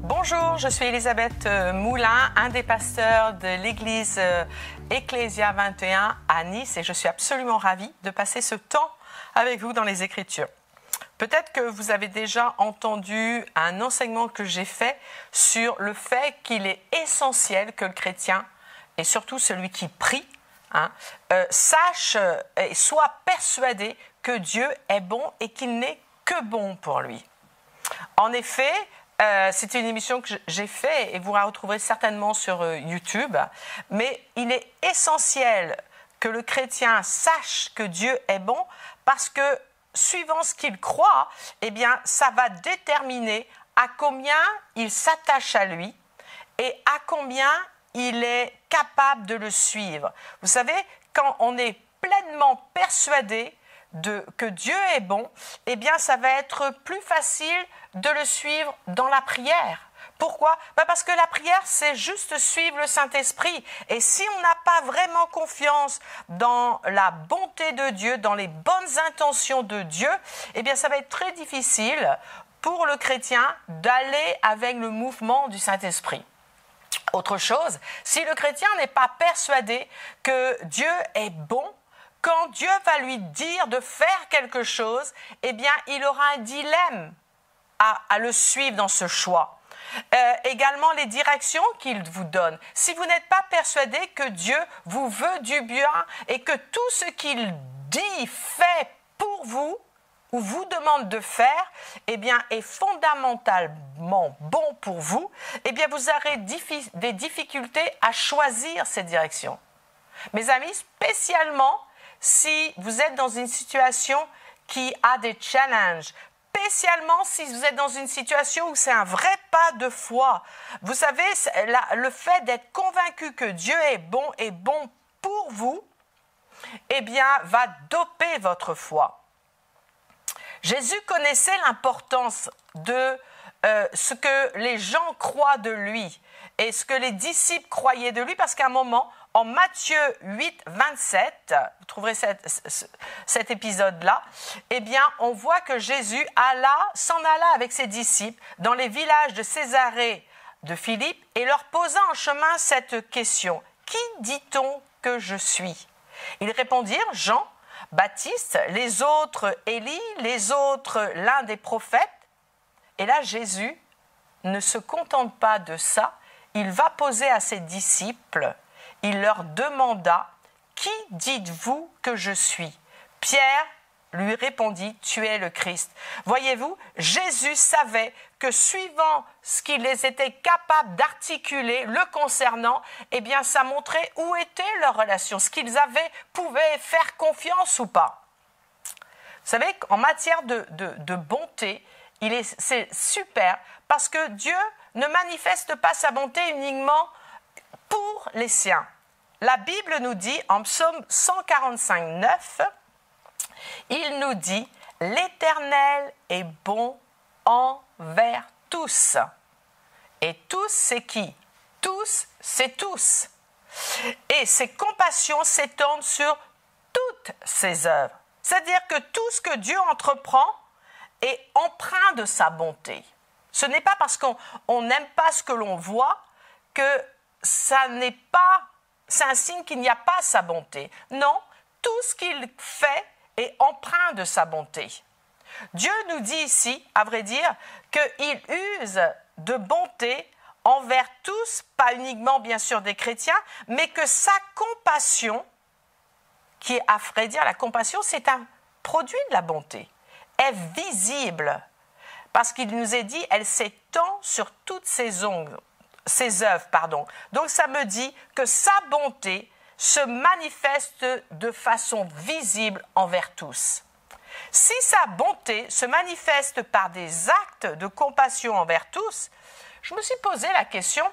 Bonjour, je suis Elisabeth Moulin, un des pasteurs de l'église Ecclésia 21 à Nice et je suis absolument ravie de passer ce temps avec vous dans les Écritures. Peut-être que vous avez déjà entendu un enseignement que j'ai fait sur le fait qu'il est essentiel que le chrétien, et surtout celui qui prie, sache et soit persuadé que Dieu est bon et qu'il n'est que bon pour lui. En effet, c'est une émission que j'ai faite et vous la retrouverez certainement sur YouTube, mais il est essentiel que le chrétien sache que Dieu est bon parce que suivant ce qu'il croit, eh bien, ça va déterminer à combien il s'attache à lui et à combien il est capable de le suivre. Vous savez, quand on est pleinement persuadé que Dieu est bon, eh bien, ça va être plus facile de le suivre dans la prière. Pourquoi ? Parce que la prière, c'est juste suivre le Saint-Esprit. Et si on n'a pas vraiment confiance dans la bonté de Dieu, dans les bonnes intentions de Dieu, eh bien, ça va être très difficile pour le chrétien d'aller avec le mouvement du Saint-Esprit. Autre chose, si le chrétien n'est pas persuadé que Dieu est bon, quand Dieu va lui dire de faire quelque chose, eh bien, il aura un dilemme à le suivre dans ce choix. Également, les directions qu'il vous donne. Si vous n'êtes pas persuadé que Dieu vous veut du bien et que tout ce qu'il dit, fait pour vous, ou vous demande de faire, eh bien, est fondamentalement bon pour vous, eh bien, vous aurez des difficultés à choisir cette direction. Mes amis, spécialement si vous êtes dans une situation qui a des challenges, spécialement si vous êtes dans une situation où c'est un vrai pas de foi. Vous savez, le fait d'être convaincu que Dieu est bon pour vous, eh bien, va doper votre foi. Jésus connaissait l'importance de ce que les gens croient de lui et ce que les disciples croyaient de lui, parce qu'à un moment, en Matthieu 8, 27, vous trouverez cet épisode-là, eh bien, on voit que Jésus s'en alla avec ses disciples dans les villages de Césarée de Philippe et leur posa en chemin cette question. « Qui dit-on que je suis ?» Ils répondirent « Jean, Baptiste, les autres Élie, les autres l'un des prophètes. » Et là, Jésus ne se contente pas de ça, il va poser à ses disciples, il leur demanda « Qui dites-vous que je suis ?» Pierre lui répondit « Tu es le Christ. » Voyez-vous, Jésus savait que suivant ce qu'ils étaient capables d'articuler le concernant, eh bien, ça montrait où était leur relation, ce qu'ils pouvaient faire confiance ou pas. Vous savez qu'en matière de bonté, c'est super parce que Dieu ne manifeste pas sa bonté uniquement pour les siens. La Bible nous dit, en psaume 145, 9, il nous dit « L'Éternel est bon envers tous. » Et tous, c'est qui ? Tous, c'est tous. Et ses compassions s'étendent sur toutes ses œuvres. C'est-à-dire que tout ce que Dieu entreprend est empreint de sa bonté. Ce n'est pas parce qu'on n'aime pas ce que l'on voit que c'est un signe qu'il n'y a pas sa bonté. Non, tout ce qu'il fait est empreint de sa bonté. Dieu nous dit ici, à vrai dire, qu'il use de bonté envers tous, pas uniquement bien sûr des chrétiens, mais que sa compassion, qui est à vrai dire la compassion, c'est un produit de la bonté, est visible. Parce qu'il nous est dit, elle s'étend sur toutes ses œuvres. Donc ça me dit que sa bonté se manifeste de façon visible envers tous. Si sa bonté se manifeste par des actes de compassion envers tous, je me suis posé la question,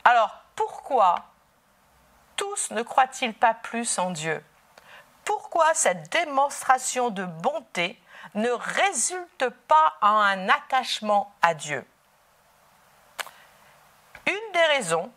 alors pourquoi tous ne croient-ils pas plus en Dieu ? Pourquoi cette démonstration de bonté ne résulte pas en un attachement à Dieu ? Une des raisons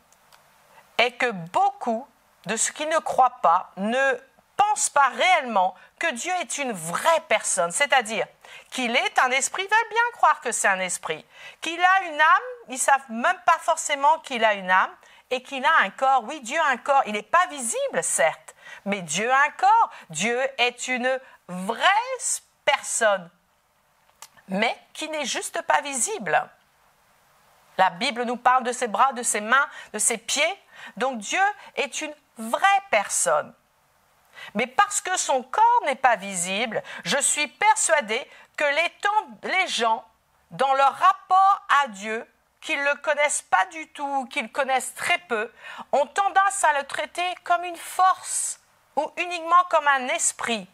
est que beaucoup de ceux qui ne croient pas ne pensent pas réellement que Dieu est une vraie personne, c'est-à-dire qu'il est un esprit, ils veulent bien croire que c'est un esprit, qu'il a une âme, ils ne savent même pas forcément qu'il a une âme, et qu'il a un corps. Oui, Dieu a un corps, il n'est pas visible, certes, mais Dieu a un corps, Dieu est une vraie personne, mais qui n'est juste pas visible. La Bible nous parle de ses bras, de ses mains, de ses pieds, donc Dieu est une vraie personne. Mais parce que son corps n'est pas visible, je suis persuadée que les gens, dans leur rapport à Dieu, qu'ils ne le connaissent pas du tout, qu'ils connaissent très peu, ont tendance à le traiter comme une force ou uniquement comme un esprit.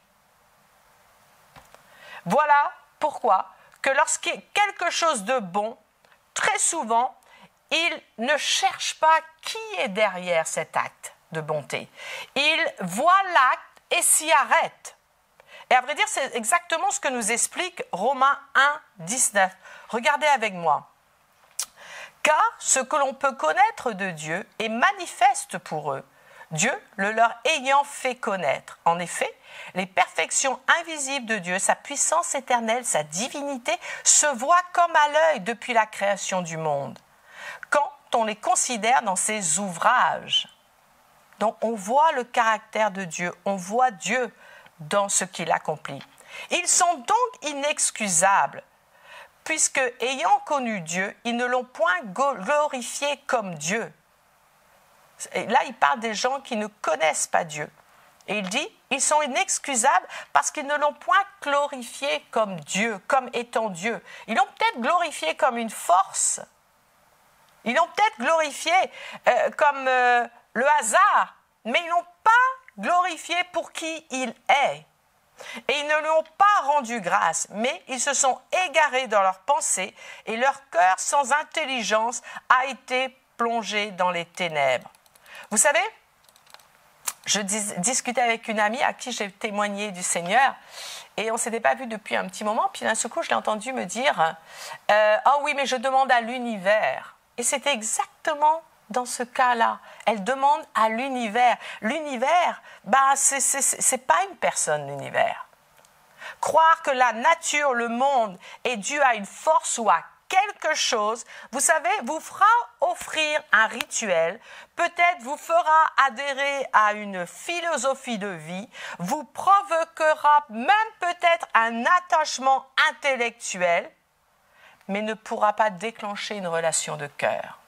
Voilà pourquoi que lorsqu'il y a quelque chose de bon, très souvent, ils ne cherchent pas qui est derrière cet acte de bonté. Ils voient l'acte et s'y arrêtent. Et à vrai dire, c'est exactement ce que nous explique Romains 1, 19. Regardez avec moi. Car ce que l'on peut connaître de Dieu est manifeste pour eux, Dieu le leur ayant fait connaître. En effet, les perfections invisibles de Dieu, sa puissance éternelle, sa divinité, se voient comme à l'œil depuis la création du monde, quand on les considère dans ses ouvrages. Donc on voit le caractère de Dieu, on voit Dieu dans ce qu'il accomplit. Ils sont donc inexcusables, puisque, ayant connu Dieu, ils ne l'ont point glorifié comme Dieu. Et là, il parle des gens qui ne connaissent pas Dieu. Et il dit, ils sont inexcusables parce qu'ils ne l'ont point glorifié comme Dieu, comme étant Dieu. Ils l'ont peut-être glorifié comme une force. Ils l'ont peut-être glorifié comme le hasard, mais ils ne l'ont pas glorifié pour qui il est. Et ils ne lui ont pas rendu grâce, mais ils se sont égarés dans leurs pensées et leur cœur sans intelligence a été plongé dans les ténèbres. Vous savez, je discutais avec une amie à qui j'ai témoigné du Seigneur et on ne s'était pas vu depuis un petit moment, puis d'un seul coup je l'ai entendu me dire « Oh oui, mais je demande à l'univers ». Et c'était exactement dans ce cas-là. Elle demande à l'univers. L'univers, c'est pas une personne, l'univers. Croire que la nature, le monde est dû à une force ou à quelque chose, vous savez, vous fera offrir un rituel, peut-être vous fera adhérer à une philosophie de vie, vous provoquera même peut-être un attachement intellectuel, mais ne pourra pas déclencher une relation de cœur.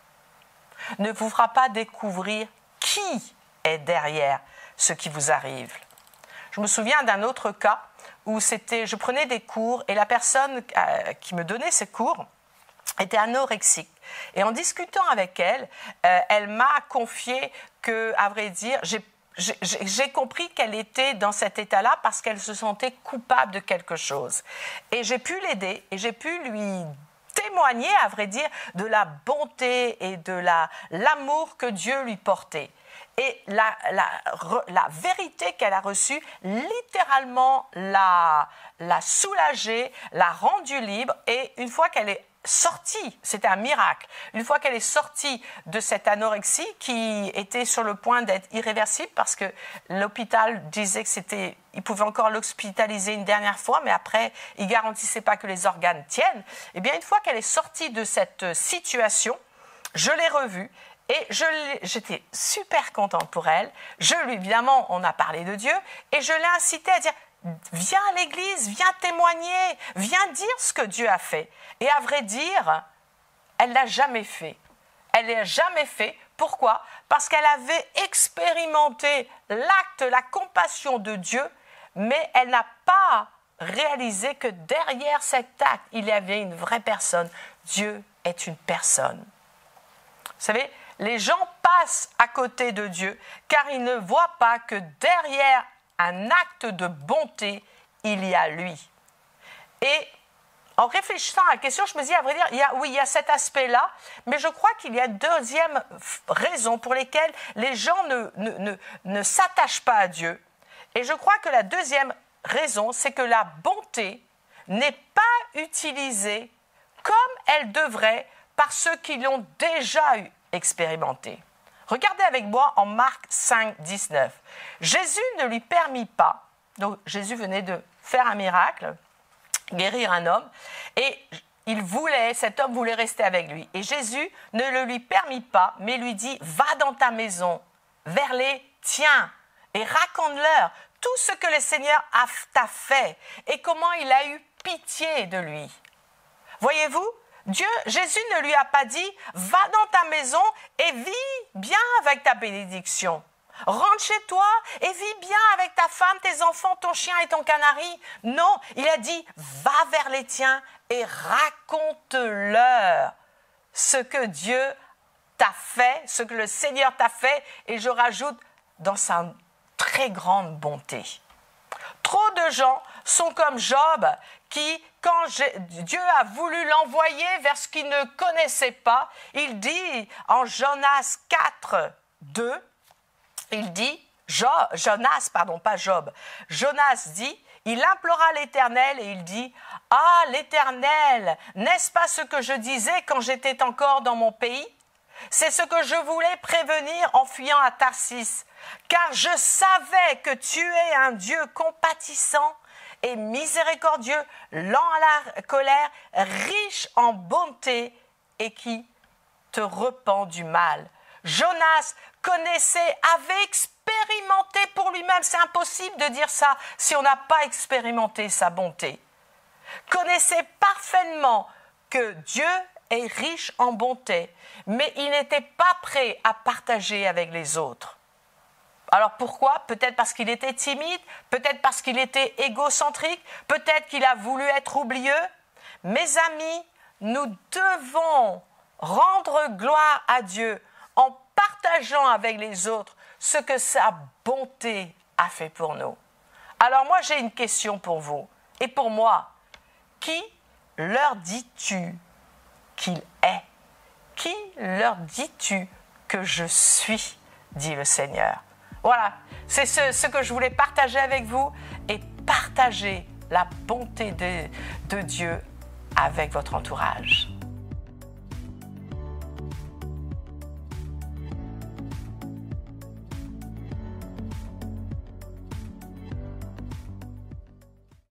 Ne vous fera pas découvrir qui est derrière ce qui vous arrive. Je me souviens d'un autre cas où je prenais des cours et la personne qui me donnait ces cours était anorexique. Et en discutant avec elle, elle m'a confié que, à vrai dire, j'ai compris qu'elle était dans cet état-là parce qu'elle se sentait coupable de quelque chose. Et j'ai pu l'aider et j'ai pu lui témoigner, à vrai dire, de la bonté et de l'amour que Dieu lui portait. Et la vérité qu'elle a reçue, littéralement l'a soulagée, l'a rendue libre. Et une fois qu'elle est sortie, c'était un miracle, une fois qu'elle est sortie de cette anorexie qui était sur le point d'être irréversible parce que l'hôpital disait que il pouvait encore l'hospitaliser une dernière fois, mais après, il ne garantissait pas que les organes tiennent. Eh bien, une fois qu'elle est sortie de cette situation, je l'ai revue et j'étais super contente pour elle. Évidemment, on a parlé de Dieu et je l'ai incitée à dire « Viens à l'église, viens témoigner, viens dire ce que Dieu a fait. » Et à vrai dire, elle ne l'a jamais fait. Elle ne l'a jamais fait. Pourquoi ? Parce qu'elle avait expérimenté l'acte, la compassion de Dieu, mais elle n'a pas réalisé que derrière cet acte, il y avait une vraie personne. Dieu est une personne. Vous savez, les gens passent à côté de Dieu car ils ne voient pas que derrière un acte de bonté, il y a lui. Et en réfléchissant à la question, je me dis, à vrai dire, il y a cet aspect-là, mais je crois qu'il y a une deuxième raison pour laquelle les gens ne s'attachent pas à Dieu. Et je crois que la deuxième raison, c'est que la bonté n'est pas utilisée comme elle devrait par ceux qui l'ont déjà expérimentée. Regardez avec moi en Marc 5, 19. Jésus ne lui permit pas, donc Jésus venait de faire un miracle, guérir un homme, et cet homme voulait rester avec lui. Et Jésus ne le lui permit pas, mais lui dit, va dans ta maison, vers les tiens, et raconte-leur tout ce que le Seigneur t'a fait, et comment il a eu pitié de lui. Voyez-vous, Jésus ne lui a pas dit, va dans ta maison et vis bien avec ta bénédiction. Rentre chez toi et vis bien avec ta femme, tes enfants, ton chien et ton canari. Non, il a dit, va vers les tiens et raconte-leur ce que Dieu t'a fait, ce que le Seigneur t'a fait, et je rajoute, dans sa très grande bonté. Trop de gens sont comme Job qui, quand Dieu a voulu l'envoyer vers ce qu'il ne connaissait pas, il dit en Jonas 4, 2, il dit, Jonas dit, il implora l'Éternel et il dit, « Ah, l'Éternel, n'est-ce pas ce que je disais quand j'étais encore dans mon pays ? C'est ce que je voulais prévenir en fuyant à Tarsis, car je savais que tu es un Dieu compatissant et miséricordieux, lent à la colère, riche en bonté et qui te repent du mal. » Jonas connaissait, avait expérimenté pour lui-même, c'est impossible de dire ça si on n'a pas expérimenté sa bonté, connaissait parfaitement que Dieu est riche en bonté, mais il n'était pas prêt à partager avec les autres. Alors pourquoi ? Peut-être parce qu'il était timide, peut-être parce qu'il était égocentrique, peut-être qu'il a voulu être oublieux. Mes amis, nous devons rendre gloire à Dieu en partageant avec les autres ce que sa bonté a fait pour nous. Alors moi, j'ai une question pour vous et pour moi. Qui leur dis-tu qu'il est ? Qui leur dis-tu que je suis ? Dit le Seigneur. Voilà, c'est ce que je voulais partager avec vous et partager la bonté de Dieu avec votre entourage.